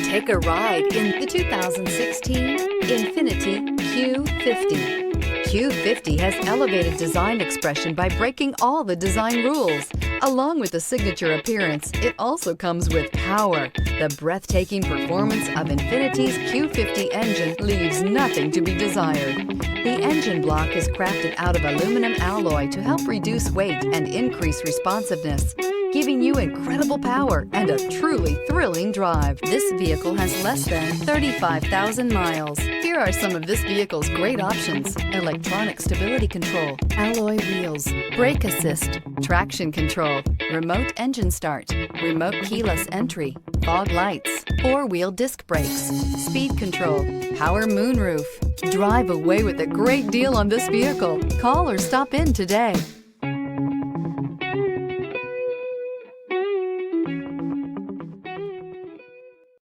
Take a ride in the 2016 INFINITI Q50. Q50 has elevated design expression by breaking all the design rules. Along with the signature appearance, it also comes with power. The breathtaking performance of INFINITI's Q50 engine leaves nothing to be desired. The engine block is crafted out of aluminum alloy to help reduce weight and increase responsiveness, giving you incredible power and a truly thrilling drive. This vehicle has less than 35,000 miles. Here are some of this vehicle's great options: electronic stability control, alloy wheels, brake assist, traction control, remote engine start, remote keyless entry, fog lights, four-wheel disc brakes, speed control, power moonroof. Drive away with a great deal on this vehicle. Call or stop in today.